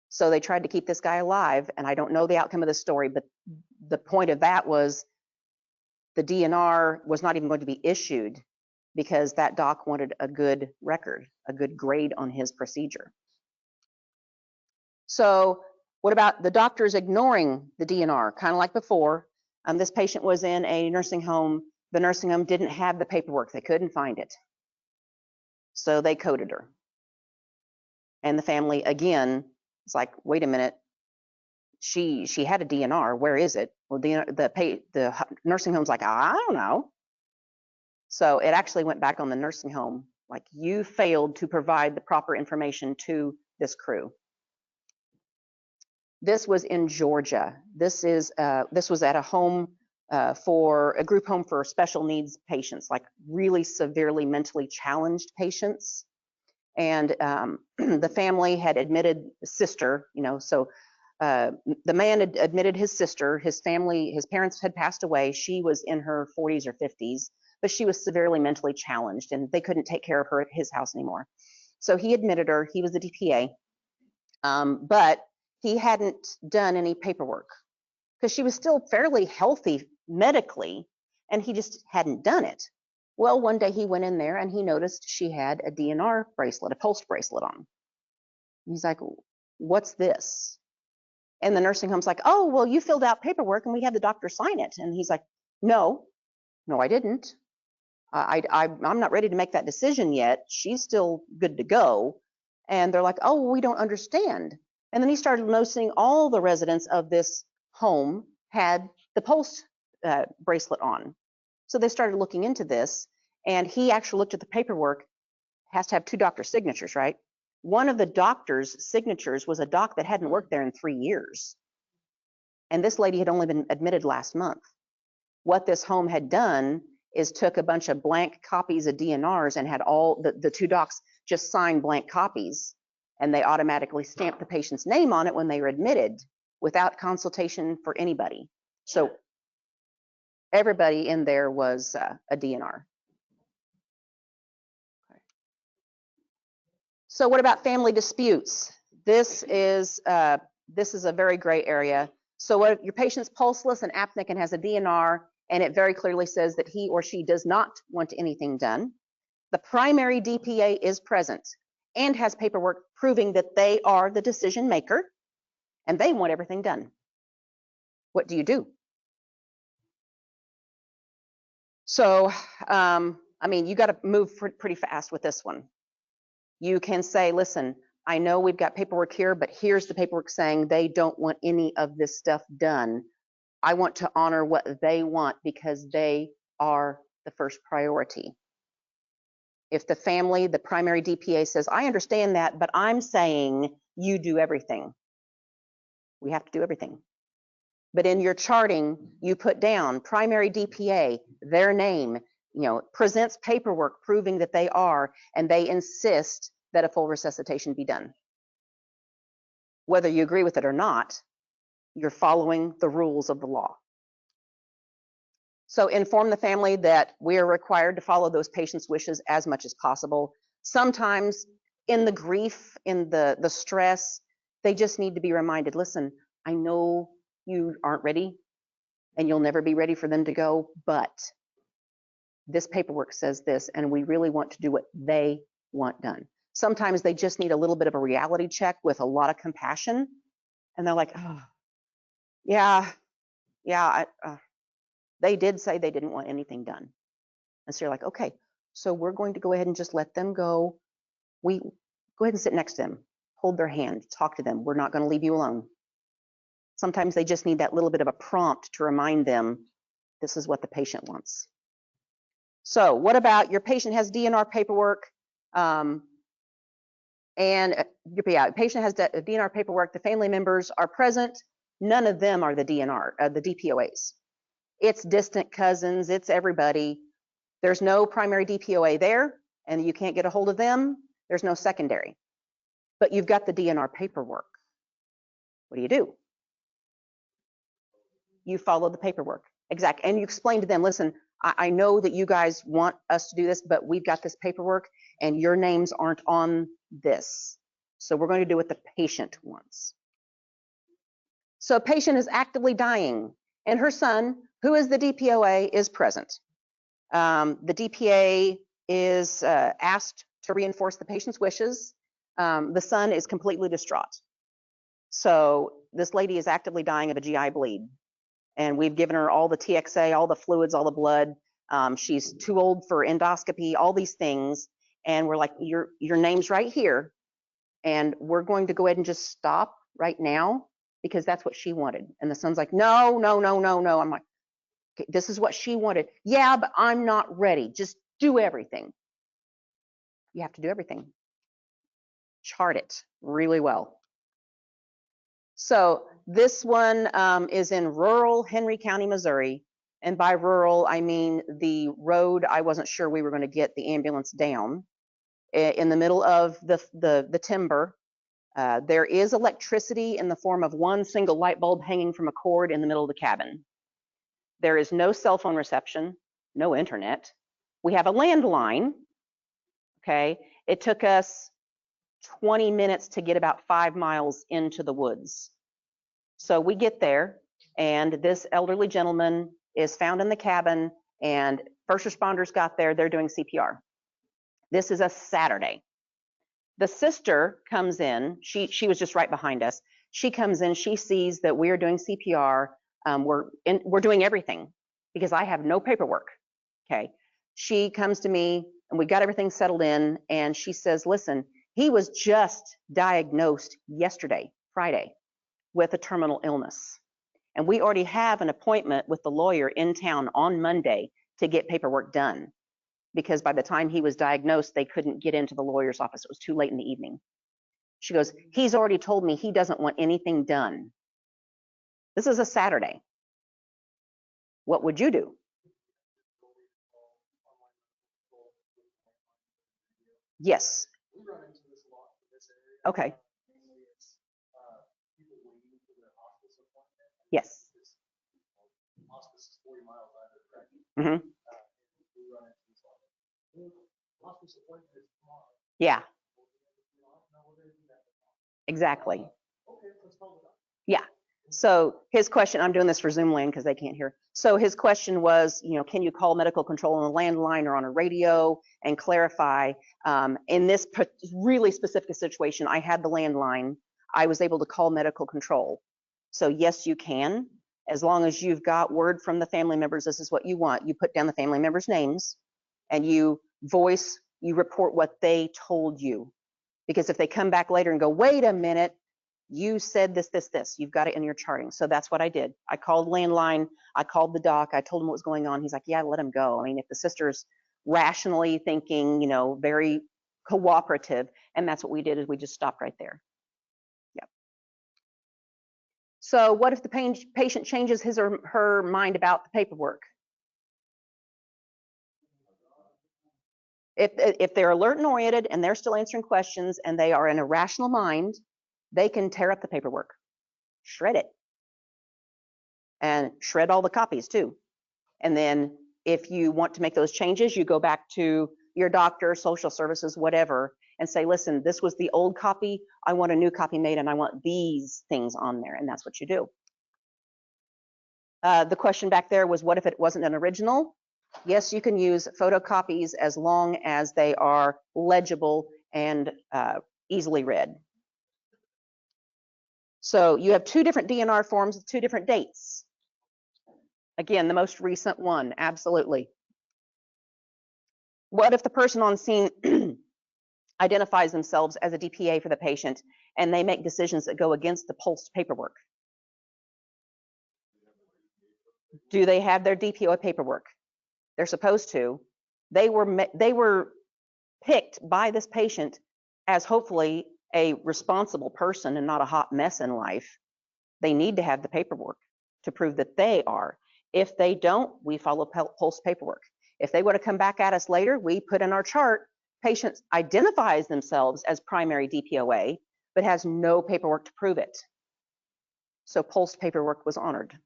So they tried to keep this guy alive. And I don't know the outcome of the story, but the point of that was the DNR was not even going to be issued because that doc wanted a good record, a good grade on his procedure. So what about the doctors ignoring the DNR? Kind of like before, this patient was in a nursing home. The nursing home didn't have the paperwork. They couldn't find it. So they coded her. And the family, again, is like, wait a minute. She had a DNR. Where is it? Well, the nursing home's like, I don't know. So it actually went back on the nursing home. Like, you failed to provide the proper information to this crew. This was in Georgia. This was at a home for a group home for special needs patients, like really severely mentally challenged patients. And the family had admitted the sister, so the man had admitted his sister. His parents had passed away. She was in her 40s or 50s, but she was severely mentally challenged and they couldn't take care of her at his house anymore. So he admitted her. He was the DPA, but he hadn't done any paperwork because she was still fairly healthy medically and he just hadn't done it. Well, one day he went in there and he noticed she had a DNR bracelet, a pulse bracelet on. He's like, what's this? And the nursing home's like, oh, well, you filled out paperwork and we had the doctor sign it. And he's like, no, I didn't. I'm not ready to make that decision yet. She's still good to go. And they're like, oh, we don't understand. And then he started noticing all the residents of this home had the pulse bracelet on. So they started looking into this, and he actually looked at the paperwork. Has to have 2 doctor signatures, right? One of the doctor's signatures was a doc that hadn't worked there in 3 years. And this lady had only been admitted last month. What this home had done is took a bunch of blank copies of DNRs and had all the 2 docs just sign blank copies, and they automatically stamped the patient's name on it when they were admitted without consultation for anybody. So everybody in there was a DNR. Okay. So what about family disputes? This is a very gray area. So what your patient's pulseless and apneic and has a DNR, and it very clearly says that he or she does not want anything done. The primary DPA is present and has paperwork proving that they are the decision maker and they want everything done. What do you do? So, I mean, you got to move pretty fast with this one. You can say, listen, I know we've got paperwork here, but here's the paperwork saying they don't want any of this stuff done. I want to honor what they want because they are the first priority. If the family, the primary DPA says, I understand that, but I'm saying you do everything. We have to do everything. But in your charting, you put down primary DPA, their name, presents paperwork proving that they are, and they insist that a full resuscitation be done. Whether you agree with it or not, You're following the rules of the law. So inform the family that we are required to follow those patients' wishes as much as possible. Sometimes in the grief, in the stress, they just need to be reminded, listen, I know you aren't ready and you'll never be ready for them to go, but this paperwork says this, and we really want to do what they want done. Sometimes they just need a little bit of a reality check with a lot of compassion, and they're like, oh, yeah, they did say they didn't want anything done. And so you're like, okay, so we're going to go ahead and just let them go. We go ahead and sit next to them, hold their hand, talk to them. We're not going to leave you alone. Sometimes they just need that little bit of a prompt to remind them this is what the patient wants. So what about your patient has DNR paperwork, and patient has DNR paperwork, the family members are present, none of them are the the DPOAs. It's distant cousins, it's everybody. There's no primary DPOA there, and you can't get a hold of them. There's no secondary. But you've got the DNR paperwork. What do? You follow the paperwork. Exactly. And you explain to them, listen, I know that you guys want us to do this, but we've got this paperwork and your names aren't on this. So we're going to do what the patient wants. So a patient is actively dying and her son, who is the DPOA, is present. The DPA is asked to reinforce the patient's wishes. The son is completely distraught. So this lady is actively dying of a GI bleed. And we've given her all the TXA, all the fluids, all the blood. She's too old for endoscopy, all these things. And we're like, your name's right here. And we're going to go ahead and just stop right now because that's what she wanted. And the son's like, no, no, no, no, no. I'm like, okay, this is what she wanted. Yeah, but I'm not ready. Just do everything. You have to do everything. Chart it really well. So this one is in rural Henry County, Missouri. And by rural, I mean the road, I wasn't sure we were going to get the ambulance down. In the middle of the timber, there is electricity in the form of one single light bulb hanging from a cord in the middle of the cabin. There is no cell phone reception, no internet. We have a landline, okay? It took us 20 minutes to get about 5 miles into the woods. So we get there, and this elderly gentleman is found in the cabin, and first responders got there, they're doing CPR. This is a Saturday. The sister comes in, she was just right behind us. She comes in, she sees that we are doing CPR, we're doing everything because I have no paperwork, okay? She comes to me, and we got everything settled in, and she says, listen, he was just diagnosed yesterday, Friday, with a terminal illness. And we already have an appointment with the lawyer in town on Monday to get paperwork done, because by the time he was diagnosed, they couldn't get into the lawyer's office. It was too late in the evening. She goes, he's already told me he doesn't want anything done. This is a Saturday. What would you do? Yes. Okay. Yes. Mm-hmm. Yeah. Exactly. Yeah. So his question, I'm doing this for Zoom land because they can't hear. So his question was, you know, can you call medical control on a landline or on a radio and clarify? In this really specific situation, I had the landline. I was able to call medical control. So yes, you can, as long as you've got word from the family members, this is what you want. You put down the family members' names and you report what they told you. Because if they come back later and go, wait a minute, you said this, you've got it in your charting. So that's what I did. I called landline, I called the doc, I told him what was going on. He's like, yeah, let him go. I mean, if the sister's rationally thinking, you know, very cooperative, and that's what we did, is we just stopped right there. Yep. So what if the patient changes his or her mind about the paperwork? If they're alert and oriented and they're still answering questions and they are in a rational mind, they can tear up the paperwork, shred it. and shred all the copies too. And then if you want to make those changes, you go back to your doctor, social services, whatever, and say, listen, this was the old copy. I want a new copy made and I want these things on there. And that's what you do. The question back there was, what if it wasn't an original? Yes, you can use photocopies as long as they are legible and easily read. So you have two different DNR forms with two different dates. Again, the most recent one, absolutely. What if the person on scene identifies themselves as a DPA for the patient and they make decisions that go against the PULSE paperwork? Do they have their DPO paperwork? They're supposed to. They were picked by this patient as hopefully a responsible person and not a hot mess in life. They need to have the paperwork to prove that they are. If they don't, we follow PULSE paperwork. If they would have come back at us later, we put in our chart, patient identifies themselves as primary DPOA, but has no paperwork to prove it. So PULSE paperwork was honored.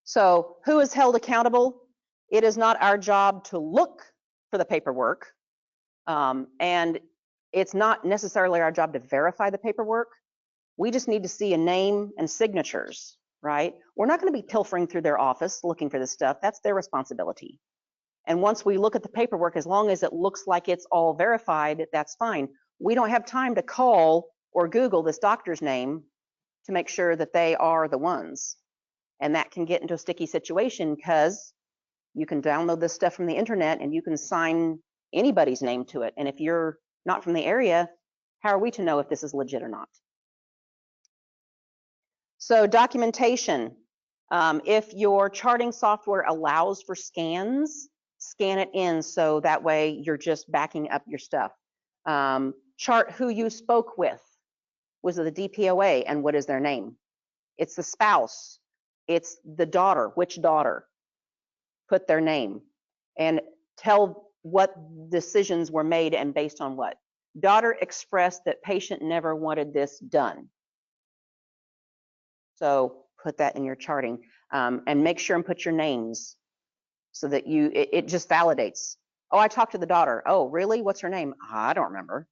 So who is held accountable? It is not our job to look for the paperwork, and it's not necessarily our job to verify the paperwork. We just need to see a name and signatures, right? We're not going to be pilfering through their office looking for this stuff. That's their responsibility. And once we look at the paperwork, as long as it looks like it's all verified, that's fine. We don't have time to call or Google this doctor's name to make sure that they are the ones. And that can get into a sticky situation because you can download this stuff from the internet and you can sign anybody's name to it. And if you're not from the area, how are we to know if this is legit or not? So documentation, if your charting software allows for scans, scan it in so that way you're just backing up your stuff. Chart who you spoke with. Was it the DPOA and what is their name? It's the spouse. It's the daughter. Which daughter? Put their name and tell what decisions were made and based on what. Daughter expressed that patient never wanted this done. So put that in your charting and make sure and put your names so that it just validates. Oh, I talked to the daughter. Oh, really? What's her name? I don't remember.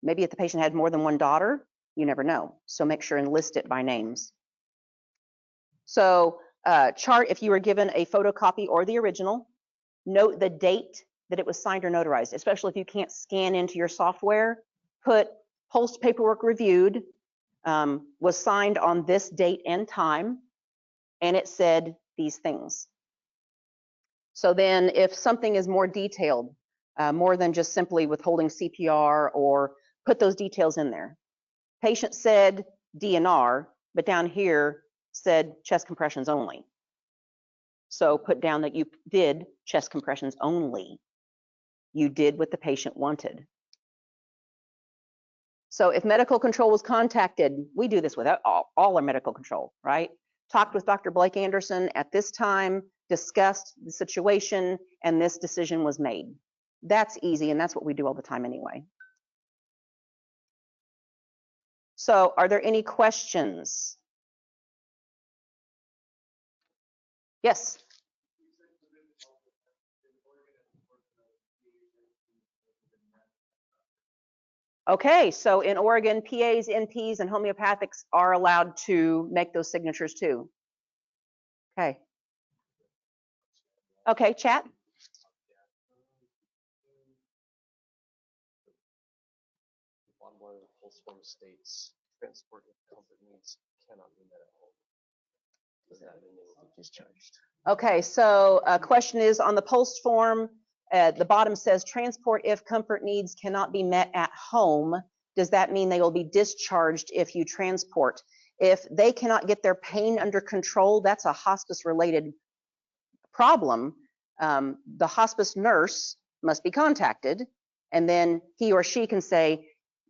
Maybe if the patient had more than one daughter, you never know. So make sure and list it by names. So chart if you were given a photocopy or the original. Note the date that it was signed or notarized, especially if you can't scan into your software. Put PULSE paperwork reviewed, was signed on this date and time, and it said these things. So then if something is more detailed, more than just simply withholding CPR, or put those details in there. Patient said DNR, but down here said chest compressions only. So put down that you did chest compressions only. You did what the patient wanted. So if medical control was contacted, we do this with all our medical control, right? Talked with Dr. Blake Anderson at this time, discussed the situation, and this decision was made. That's easy, and that's what we do all the time anyway. So are there any questions? Yes. Okay, so in Oregon, PAs, NPs, and homeopathics are allowed to make those signatures too. Okay. Okay, chat. One of the PULSE form states transport if comfort needs cannot be met at home. Does that mean they will be discharged? Okay, so a question is on the PULSE form, the bottom says transport if comfort needs cannot be met at home. Does that mean they will be discharged if you transport? If they cannot get their pain under control, that's a hospice related problem. The hospice nurse must be contacted, and then he or she can say,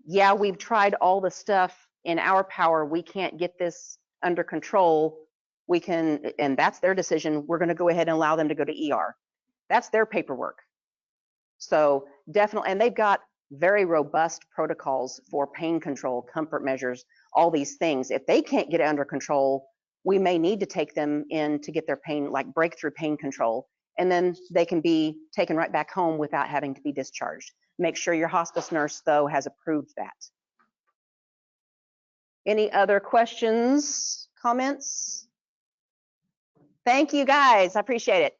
yeah, we've tried all the stuff in our power. We can't get this under control. We can, and that's their decision. We're going to go ahead and allow them to go to ER. That's their paperwork. So definitely, and they've got very robust protocols for pain control, comfort measures, all these things. If they can't get it under control, we may need to take them in to get their pain, like breakthrough pain control, and then they can be taken right back home without having to be discharged. Make sure your hospice nurse, though, has approved that. Any other questions, comments? Thank you, guys. I appreciate it.